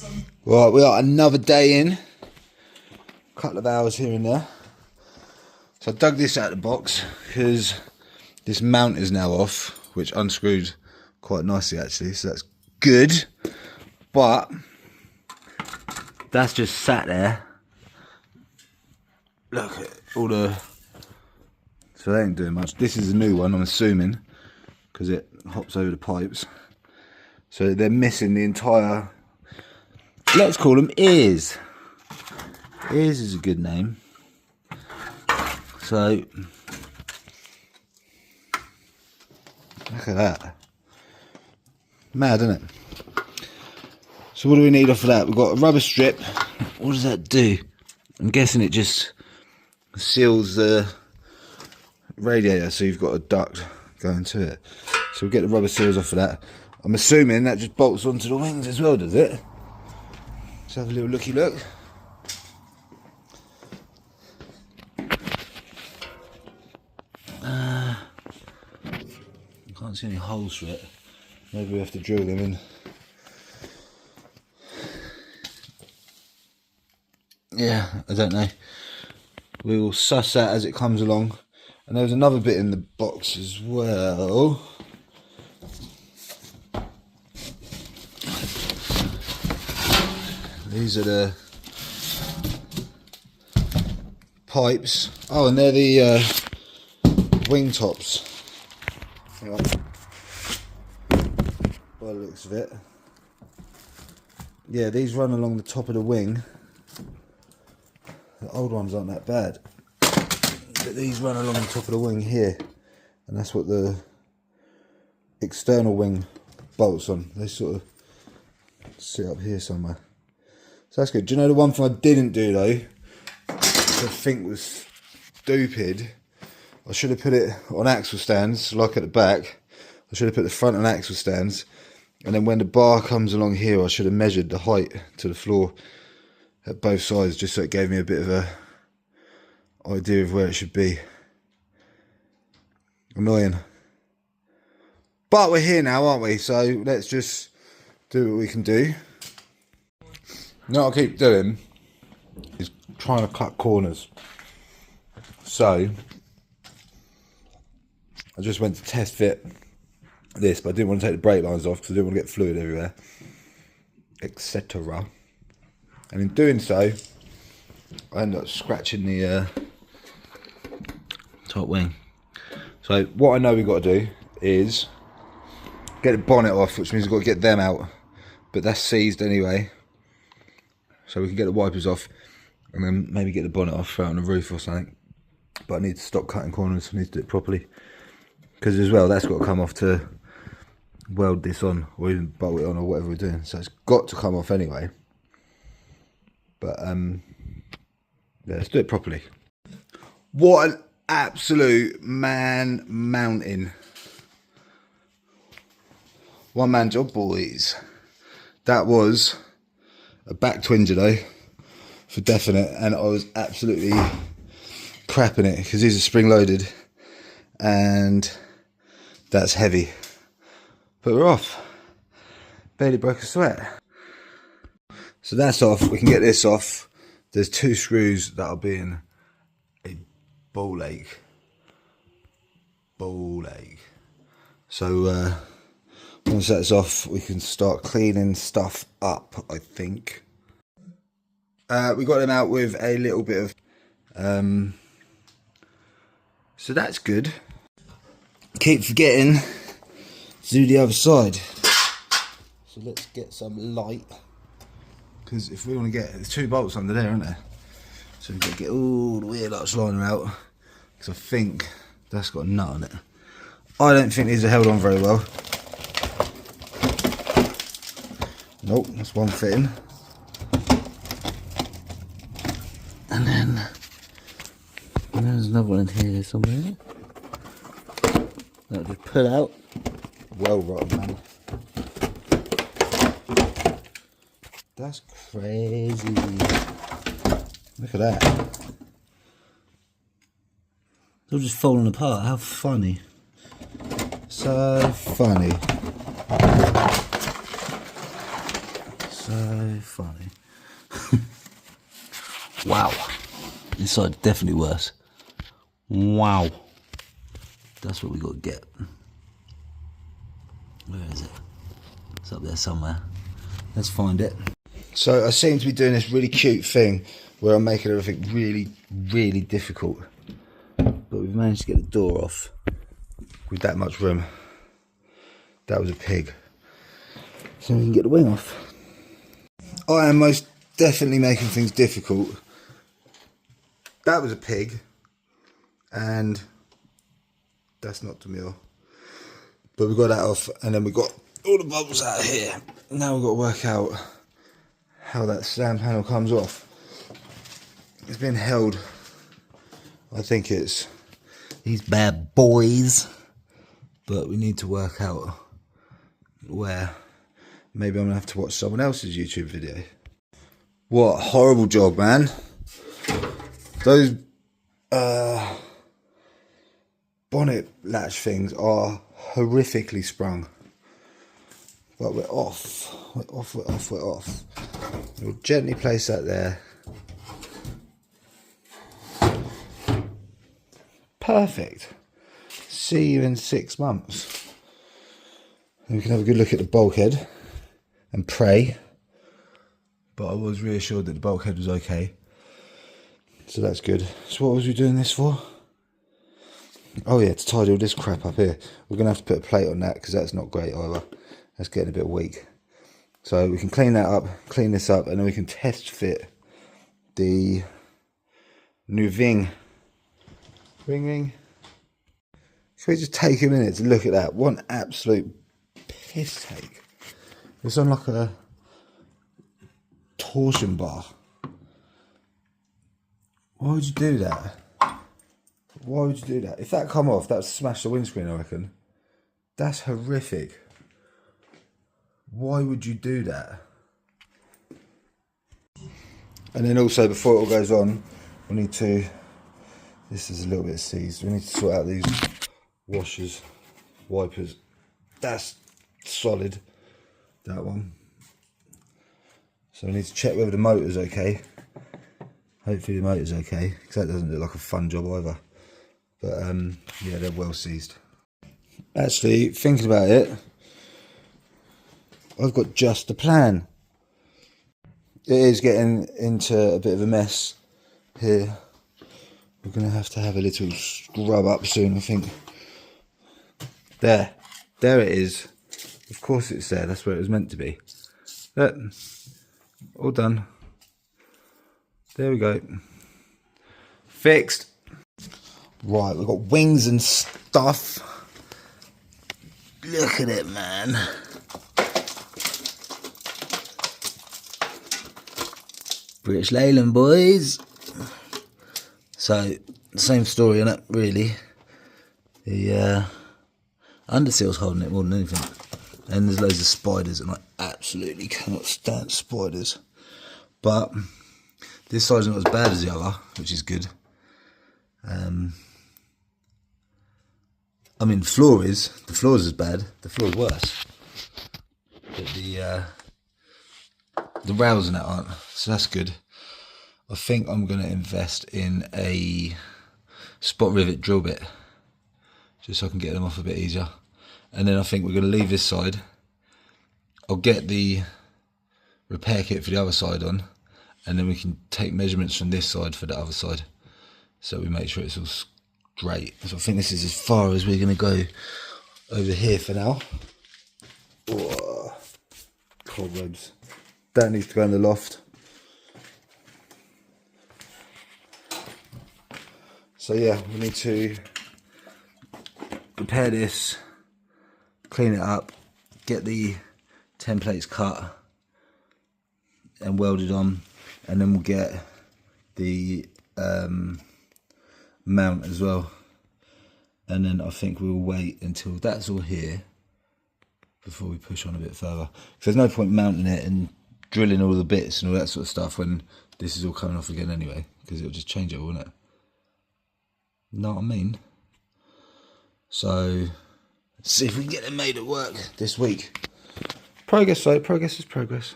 Right, we are another day in. A couple of hours here and there. So I dug this out of the box because this mount is now off, which unscrewed quite nicely actually, so that's good. But that's just sat there. Look at all the... So they ain't doing much. This is a new one, I'm assuming, because it hops over the pipes. So they're missing the entire... Let's call them ears. Ears is a good name. So, look at that. Mad, isn't it? So what do we need off of that? We've got a rubber strip. What does that do? I'm guessing it just seals the radiator, so you've got a duct going to it. So we'll get the rubber seals off of that. I'm assuming that just bolts onto the wings as well, does it? Let's have a little looky look. I can't see any holes for it. Maybe we have to drill them in. Yeah, I don't know. We will suss that as it comes along. And there's another bit in the box as well. These are the pipes. Oh, and they're the wing tops. By the looks of it. Yeah, these run along the top of the wing. The old ones aren't that bad. But these run along the top of the wing here. And that's what the external wing bolts on. They sort of sit up here somewhere. So that's good. Do you know the one thing I didn't do though, which I think was stupid? I should have put it on axle stands, like at the back. I should have put the front on axle stands. And then when the bar comes along here, I should have measured the height to the floor at both sides, just so it gave me a bit of a idea of where it should be. Annoying. But we're here now, aren't we? So let's just do what we can do. Now what I keep doing is trying to cut corners. So I just went to test fit this, but I didn't want to take the brake lines off because I didn't want to get fluid everywhere, etc. And in doing so, I ended up scratching the top wing. So what I know we've got to do is get the bonnet off, which means we've got to get them out, but that's seized anyway. So we can get the wipers off and then maybe get the bonnet off, throw it on the roof or something. But I need to stop cutting corners, I need to do it properly. Because as well, that's got to come off to weld this on, or even bolt it on, or whatever we're doing. So it's got to come off anyway. But yeah, let's do it properly. What an absolute mountain. One man job, boys. That was a back twinger though, for definite, and I was absolutely crapping it because these are spring loaded and that's heavy. But we're off. Barely broke a sweat. So that's off. We can get this off. There's 2 screws that'll be in a ball ache. So once that's off, we can start cleaning stuff up, I think. We got them out with a little bit of so that's good. Keep forgetting to do the other side. So let's get some light, because if we want to get, there's 2 bolts under there, aren't there? So we've got to get all the wheel arch liner out, because I think that's got a nut on it. I don't think these are held on very well. Nope, that's one fitting. And then there's another one in here somewhere. That'll just pull out. Well rotten, man. That's crazy. Look at that. It's all just falling apart. How funny. So funny. So funny. Wow. This side's definitely worse. Wow. That's what we got to get. Where is it? It's up there somewhere. Let's find it. So I seem to be doing this really cute thing where I'm making everything really, really difficult. But we've managed to get the door off with that much room. That was a pig. So we can get the wing off. I am most definitely making things difficult. That was a pig. And that's not demure. But we got that off, and then we got all the bubbles out of here. Now we've got to work out how that slam panel comes off. It's been held. I think it's these bad boys. But we need to work out where. Maybe I'm going to have to watch someone else's YouTube video. What a horrible job, man. Those bonnet latch things are horrifically sprung. But we're off. We're off, we're off, we're off. We'll gently place that there. Perfect. See you in 6 months. And we can have a good look at the bulkhead and pray. But I was reassured that the bulkhead was okay. So that's good. So what was we doing this for? Oh yeah, to tidy all this crap up here. We're going to have to put a plate on that because that's not great either. That's getting a bit weak. So we can clean that up, clean this up, and then we can test fit the new Ving. Ring. Should we just take a minute to look at that? One absolute piss take. It's on like a torsion bar. Why would you do that? Why would you do that? If that come off, that would smash the windscreen, I reckon. That's horrific. Why would you do that? And then also, before it all goes on, we need to... This is a little bit seized. We need to sort out these washers, wipers. That's solid, that one. So we need to check whether the motor's okay. Hopefully the motor's okay, because that doesn't look like a fun job either. But yeah, they're well seized. Actually, thinking about it, I've got just the plan. It is getting into a bit of a mess here. We're going to have a little scrub up soon, I think. There it is. Of course it's there, that's where it was meant to be. Look, all done. There we go. Fixed. Right, we've got wings and stuff. Look at it, man. British Leyland, boys. So, same story, innit, really. The underseal's holding it more than anything. And there's loads of spiders, and I absolutely cannot stand spiders. But this side's not as bad as the other, which is good. I mean, the floor's as bad. The floor's worse. But the rails and that aren't, so that's good. I think I'm going to invest in a spot rivet drill bit, just so I can get them off a bit easier. And then I think we're going to leave this side. I'll get the repair kit for the other side on, and then we can take measurements from this side for the other side, so we make sure it's all straight. So I think this is as far as we're going to go over here for now. Oh, cobwebs. That needs to go in the loft. So yeah, we need to repair this, clean it up, get the templates cut and welded on, and then we'll get the mount as well. And then I think we'll wait until that's all here before we push on a bit further. So there's no point mounting it and drilling all the bits and all that sort of stuff when this is all coming off again anyway, because it'll just change it, won't it? Know what I mean? So let's see if we can get it made at work this week. Progress though, progress is progress.